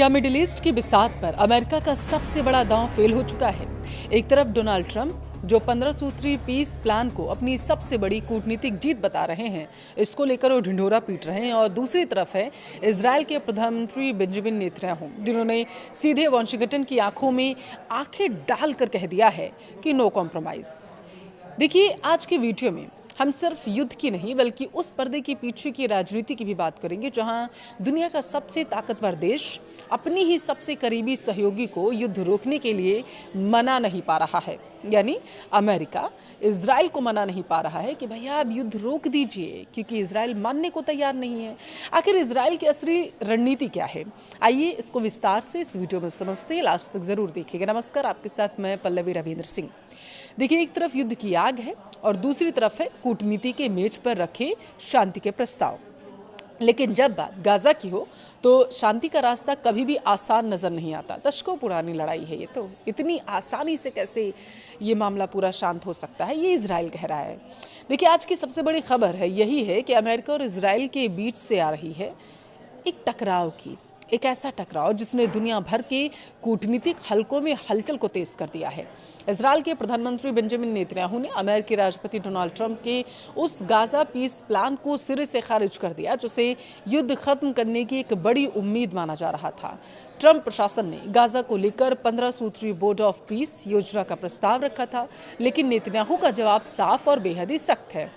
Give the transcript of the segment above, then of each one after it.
क्या middle east की बिसात पर अमेरिका का सबसे बड़ा दांव फेल हो चुका है। एक तरफ डोनाल्ड ट्रंप जो 15 सूत्री पीस प्लान को अपनी सबसे बड़ी कूटनीतिक जीत बता रहे हैं, इसको लेकर वो ढिंढोरा पीट रहे हैं, और दूसरी तरफ है इजराइल के प्रधानमंत्री बेंजामिन नेतन्याहू, जिन्होंने सीधे वॉशिंगटन की आंखों में आंखें डालकर कह दिया है कि नो कॉम्प्रोमाइज। देखिए, आज के वीडियो में हम सिर्फ युद्ध की नहीं बल्कि उस पर्दे के पीछे की राजनीति की भी बात करेंगे, जहां दुनिया का सबसे ताकतवर देश अपनी ही सबसे करीबी सहयोगी को युद्ध रोकने के लिए मना नहीं पा रहा है। यानी अमेरिका इजराइल को मना नहीं पा रहा है कि भैया आप युद्ध रोक दीजिए, क्योंकि इजराइल मानने को तैयार नहीं है। आखिर इजराइल की असली रणनीति क्या है, आइए इसको विस्तार से इस वीडियो में समझते हैं। लास्ट तक जरूर देखिएगा। नमस्कार, आपके साथ मैं पल्लवी रविंद्र सिंह। देखिए, एक तरफ युद्ध की आग है और दूसरी तरफ है कूटनीति के मेज पर रखे शांति के प्रस्ताव। लेकिन जब बात गाजा की हो तो शांति का रास्ता कभी भी आसान नजर नहीं आता। दशकों पुरानी लड़ाई है ये, तो इतनी आसानी से कैसे ये मामला पूरा शांत हो सकता है, ये इजराइल कह रहा है। देखिए, आज की सबसे बड़ी खबर है यही है कि अमेरिका और इजराइल के बीच से आ रही है एक टकराव की, एक ऐसा टकराव जिसने दुनिया भर के कूटनीतिक हलकों में हलचल को तेज कर दिया है। इजराइल के प्रधानमंत्री बेंजामिन नेतन्याहू ने अमेरिकी राष्ट्रपति डोनाल्ड ट्रंप के उस गाजा पीस प्लान को सिरे से खारिज कर दिया, जिसे युद्ध खत्म करने की एक बड़ी उम्मीद माना जा रहा था। ट्रंप प्रशासन ने गाजा को लेकर 15 सूत्री बोर्ड ऑफ पीस योजना का प्रस्ताव रखा था, लेकिन नेतन्याहू का जवाब साफ और बेहद ही सख्त है।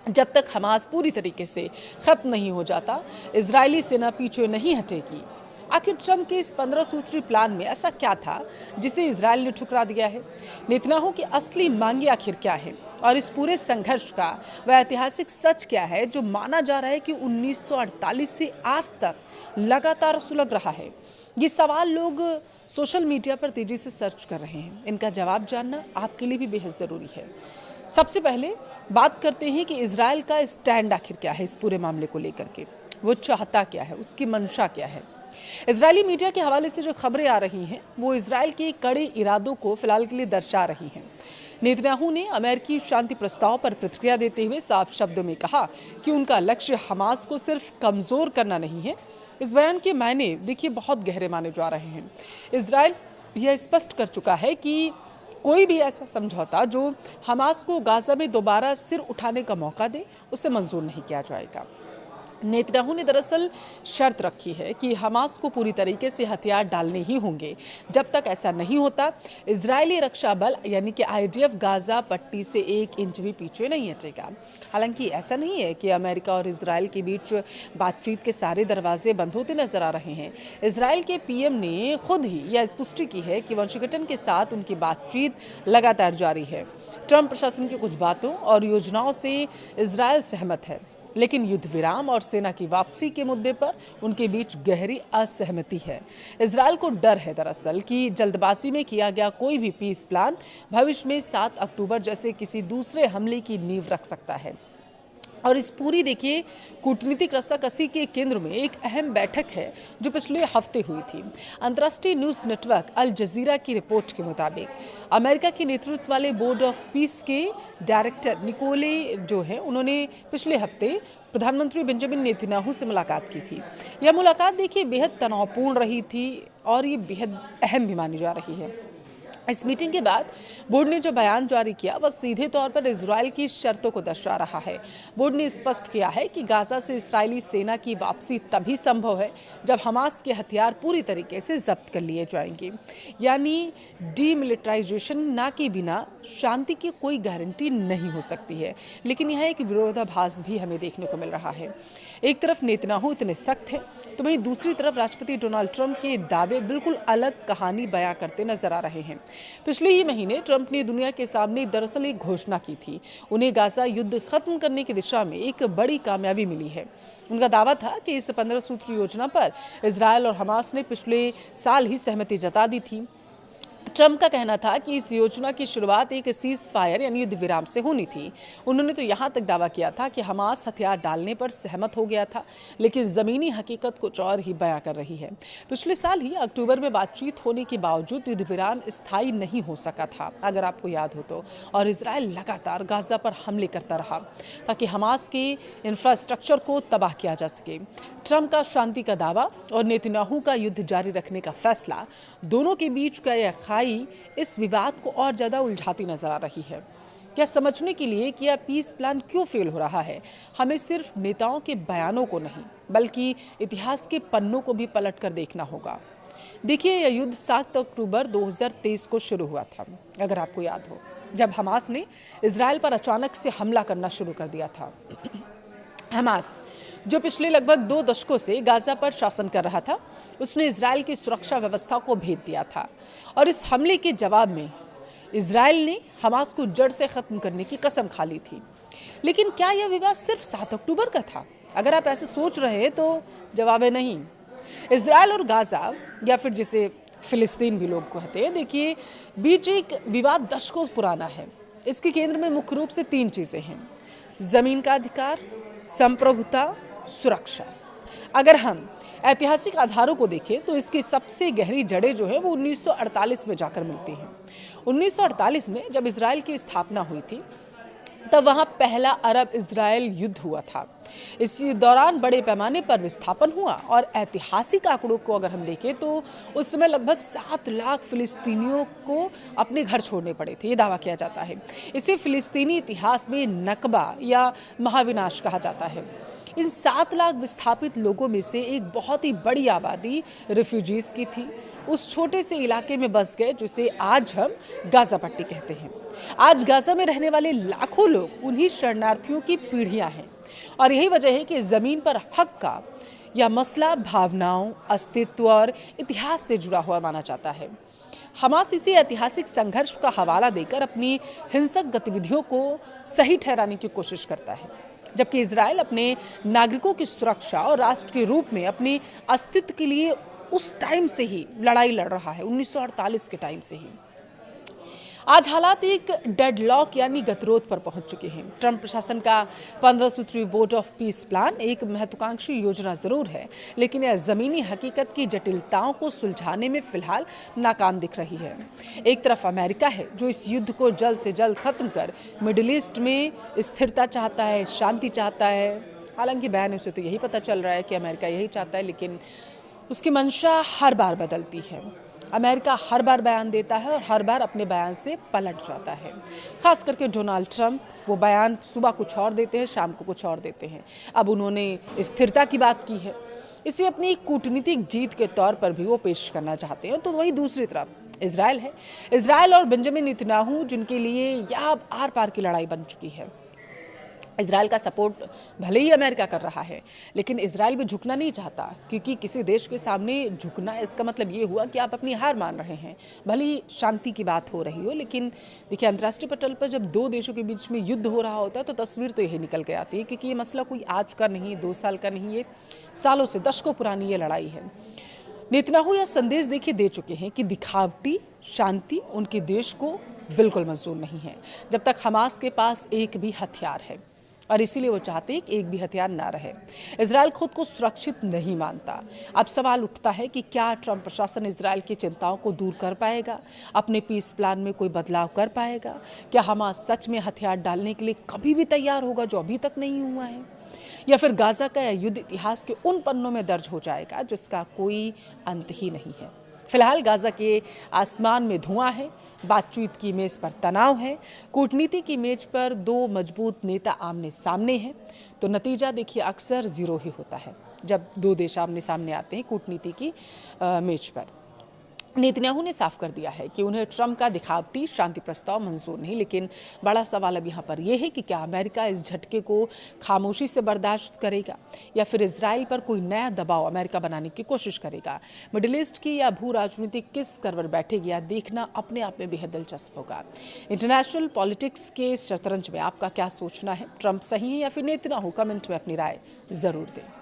जब तक हमास पूरी तरीके से खत्म नहीं हो जाता, इजरायली सेना पीछे नहीं हटेगी। आखिर ट्रंप के इस 15 सूत्री प्लान में ऐसा क्या था जिसे इजराइल ने ठुकरा दिया है? नेतन्याहू की असली मांगे आखिर क्या है, और इस पूरे संघर्ष का वह ऐतिहासिक सच क्या है जो माना जा रहा है कि 1948 से आज तक लगातार सुलग रहा है? ये सवाल लोग सोशल मीडिया पर तेजी से सर्च कर रहे हैं। इनका जवाब जानना आपके लिए भी बेहद ज़रूरी है। सबसे पहले बात करते हैं कि इजराइल का स्टैंड आखिर क्या है इस पूरे मामले को लेकर के। वो चाहता क्या है, उसकी मंशा क्या है? इजरायली मीडिया के हवाले से जो खबरें आ रही हैं वो इजराइल के कड़े इरादों को फिलहाल के लिए दर्शा रही हैं। नेतन्याहू ने अमेरिकी शांति प्रस्ताव पर प्रतिक्रिया देते हुए साफ शब्दों में कहा कि उनका लक्ष्य हमास को सिर्फ कमज़ोर करना नहीं है। इस बयान के मायने देखिए बहुत गहरे माने जा रहे हैं। इजराइल यह स्पष्ट कर चुका है कि कोई भी ऐसा समझौता जो हमास को गाजा में दोबारा सिर उठाने का मौका दे, उसे मंजूर नहीं किया जाएगा। नेतन्याहू ने दरअसल शर्त रखी है कि हमास को पूरी तरीके से हथियार डालने ही होंगे। जब तक ऐसा नहीं होता, इजरायली रक्षा बल यानी कि आईडीएफ गाजा पट्टी से 1 इंच भी पीछे नहीं हटेगा। हालांकि ऐसा नहीं है कि अमेरिका और इजराइल के बीच बातचीत के सारे दरवाजे बंद होते नजर आ रहे हैं। इजराइल के पीएम ने खुद ही यह पुष्टि की है कि वॉशिंगटन के साथ उनकी बातचीत लगातार जारी है। ट्रंप प्रशासन की कुछ बातों और योजनाओं से इजराइल सहमत है, लेकिन युद्ध विराम और सेना की वापसी के मुद्दे पर उनके बीच गहरी असहमति है। इजराइल को डर है दरअसल कि जल्दबाजी में किया गया कोई भी पीस प्लान भविष्य में 7 अक्टूबर जैसे किसी दूसरे हमले की नींव रख सकता है। और इस पूरी देखिए कूटनीतिक रस्साकसी के केंद्र में एक अहम बैठक है जो पिछले हफ्ते हुई थी। अंतर्राष्ट्रीय न्यूज़ नेटवर्क अल जजीरा की रिपोर्ट के मुताबिक अमेरिका के नेतृत्व वाले बोर्ड ऑफ पीस के डायरेक्टर निकोले जो है, उन्होंने पिछले हफ्ते प्रधानमंत्री बेंजामिन नेतन्याहू से मुलाकात की थी। यह मुलाकात देखिए बेहद तनावपूर्ण रही थी और ये बेहद अहम भी मानी जा रही है। इस मीटिंग के बाद बोर्ड ने जो बयान जारी किया वह सीधे तौर पर इजराइल की शर्तों को दर्शा रहा है। बोर्ड ने स्पष्ट किया है कि गाजा से इजरायली सेना की वापसी तभी संभव है जब हमास के हथियार पूरी तरीके से जब्त कर लिए जाएंगे। यानी डीमिलिटराइजेशन ना के बिना शांति की कोई गारंटी नहीं हो सकती है। लेकिन यह एक विरोधाभास भी हमें देखने को मिल रहा है। एक तरफ नेतन्याहू इतने सख्त हैं, तो वहीं दूसरी तरफ राष्ट्रपति डोनाल्ड ट्रंप के दावे बिल्कुल अलग कहानी बयां करते नजर आ रहे हैं। पिछले ही महीने ट्रंप ने दुनिया के सामने दरअसल एक घोषणा की थी। उन्हें गाजा युद्ध खत्म करने की दिशा में एक बड़ी कामयाबी मिली है। उनका दावा था कि इस 15 सूत्री योजना पर इजराइल और हमास ने पिछले साल ही सहमति जता दी थी। ट्रंप का कहना था कि इस योजना की शुरुआत एक सीज फायर यानी युद्ध विराम से होनी थी। उन्होंने तो यहाँ तक दावा किया था कि हमास हथियार डालने पर सहमत हो गया था, लेकिन ज़मीनी हकीकत कुछ और ही बयां कर रही है। पिछले साल ही अक्टूबर में बातचीत होने के बावजूद युद्ध विराम स्थायी नहीं हो सका था, अगर आपको याद हो तो, और इसराइल लगातार गाजा पर हमले करता रहा ताकि हमास के इंफ्रास्ट्रक्चर को तबाह किया जा सके। ट्रंप का शांति का दावा और नेतन्याहू का युद्ध जारी रखने का फैसला, दोनों के बीच का यह खाई इस विवाद को और ज्यादा उलझाती नजर आ रही है। क्या समझने के लिए कि यह पीस प्लान क्यों फेल हो रहा है, हमें सिर्फ नेताओं के बयानों को नहीं बल्कि इतिहास के पन्नों को भी पलट कर देखना होगा। देखिए, यह युद्ध 7 अक्टूबर 2023 को शुरू हुआ था, अगर आपको याद हो, जब हमास ने इजराइल पर अचानक से हमला करना शुरू कर दिया था। हमास, जो पिछले लगभग 2 दशकों से गाजा पर शासन कर रहा था, उसने इजराइल की सुरक्षा व्यवस्था को भेद दिया था और इस हमले के जवाब में इजराइल ने हमास को जड़ से खत्म करने की कसम खा ली थी। लेकिन क्या यह विवाद सिर्फ 7 अक्टूबर का था? अगर आप ऐसे सोच रहे हैं तो जवाब है नहीं। इजराइल और गाजा, या फिर जिसे फिलिस्तीन भी लोग कहते हैं, देखिए, बीच एक विवाद दशकों पुराना है। इसके केंद्र में मुख्य रूप से 3 चीजें हैं: जमीन का अधिकार, संप्रभुता, सुरक्षा। अगर हम ऐतिहासिक आधारों को देखें तो इसकी सबसे गहरी जड़ें जो है वो 1948 में जाकर मिलती हैं। 1948 में जब इजराइल की स्थापना हुई थी, तब वहाँ पहला अरब इजराइल युद्ध हुआ था। इस दौरान बड़े पैमाने पर विस्थापन हुआ और ऐतिहासिक आंकड़ों को अगर हम देखें तो उस समय लगभग 7 लाख फिलिस्तीनियों को अपने घर छोड़ने पड़े थे, ये दावा किया जाता है। इसे फिलिस्तीनी इतिहास में नकबा या महाविनाश कहा जाता है। इन 7 लाख विस्थापित लोगों में से एक बहुत ही बड़ी आबादी रिफ्यूजीज की थी। उस छोटे से इलाके में बस गए जिसे आज हम गाजा पट्टी कहते हैं। आज गाजा में रहने वाले लाखों लोग उन्हीं शरणार्थियों की पीढ़ियां हैं और यही वजह है कि जमीन पर हक का यह मसला भावनाओं, अस्तित्व और इतिहास से जुड़ा हुआ माना जाता है। हमास इसी ऐतिहासिक संघर्ष का हवाला देकर अपनी हिंसक गतिविधियों को सही ठहराने की कोशिश करता है, जबकि इजराइल अपने नागरिकों की सुरक्षा और राष्ट्र के रूप में अपने अस्तित्व के लिए उस टाइम से ही लड़ाई लड़ रहा है, 1948 के टाइम से ही। आज हालात एक डेडलॉक यानी गतिरोध पर पहुंच चुके हैं। ट्रंप प्रशासन का 15 सूत्री बोर्ड ऑफ पीस प्लान एक महत्वाकांक्षी योजना जरूर है, लेकिन यह जमीनी हकीकत की जटिलताओं को सुलझाने में फिलहाल नाकाम दिख रही है। एक तरफ अमेरिका है जो इस युद्ध को जल्द से जल्द खत्म कर मिडिल ईस्ट में स्थिरता चाहता है, शांति चाहता है। हालांकि बयान से तो यही पता चल रहा है कि अमेरिका यही चाहता है, लेकिन उसकी मंशा हर बार बदलती है। अमेरिका हर बार बयान देता है और हर बार अपने बयान से पलट जाता है। खास करके डोनाल्ड ट्रंप, वो बयान सुबह कुछ और देते हैं, शाम को कुछ और देते हैं। अब उन्होंने स्थिरता की बात की है, इसे अपनी कूटनीतिक जीत के तौर पर भी वो पेश करना चाहते हैं। तो वही दूसरी तरफ इजराइल है। इजराइल और बेंजामिन नेतन्याहू, जिनके लिए यह आर पार की लड़ाई बन चुकी है। इजराइल का सपोर्ट भले ही अमेरिका कर रहा है, लेकिन इजराइल भी झुकना नहीं चाहता, क्योंकि किसी देश के सामने झुकना इसका मतलब ये हुआ कि आप अपनी हार मान रहे हैं। भले ही शांति की बात हो रही हो, लेकिन देखिए, अंतर्राष्ट्रीय पटल पर जब 2 देशों के बीच में युद्ध हो रहा होता है तो तस्वीर तो यही निकल के आती है, क्योंकि ये मसला कोई आज का नहीं, 2 साल का नहीं, ये सालों से, दशकों पुरानी ये लड़ाई है। नेतन्याहू यह संदेश देखिए दे चुके हैं कि दिखावटी शांति उनके देश को बिल्कुल मंजूर नहीं है, जब तक हमास के पास एक भी हथियार है, और इसीलिए वो चाहते हैं कि एक भी हथियार ना रहे। इजराइल खुद को सुरक्षित नहीं मानता। अब सवाल उठता है कि क्या ट्रंप प्रशासन इजराइल की चिंताओं को दूर कर पाएगा, अपने पीस प्लान में कोई बदलाव कर पाएगा? क्या हमास सच में हथियार डालने के लिए कभी भी तैयार होगा, जो अभी तक नहीं हुआ है? या फिर गाजा का यह युद्ध इतिहास के उन पन्नों में दर्ज हो जाएगा जिसका कोई अंत ही नहीं है? फिलहाल गाजा के आसमान में धुआं है, बातचीत की मेज पर तनाव है, कूटनीति की मेज पर 2 मजबूत नेता आमने सामने हैं। तो नतीजा देखिए अक्सर 0 ही होता है जब 2 देश आमने सामने आते हैं कूटनीति की मेज पर। नेतन्याहू ने साफ कर दिया है कि उन्हें ट्रंप का दिखावटी शांति प्रस्ताव मंजूर नहीं, लेकिन बड़ा सवाल अब यहाँ पर यह है कि क्या अमेरिका इस झटके को खामोशी से बर्दाश्त करेगा या फिर इजराइल पर कोई नया दबाव अमेरिका बनाने की कोशिश करेगा? मिडिल ईस्ट की या भू राजनीति किस करवट बैठेगी, यह देखना अपने आप में बेहद दिलचस्प होगा। इंटरनेशनल पॉलिटिक्स के शतरंज में आपका क्या सोचना है? ट्रंप सही है या फिर नेतन्याहू? कमेंट में अपनी राय जरूर दें।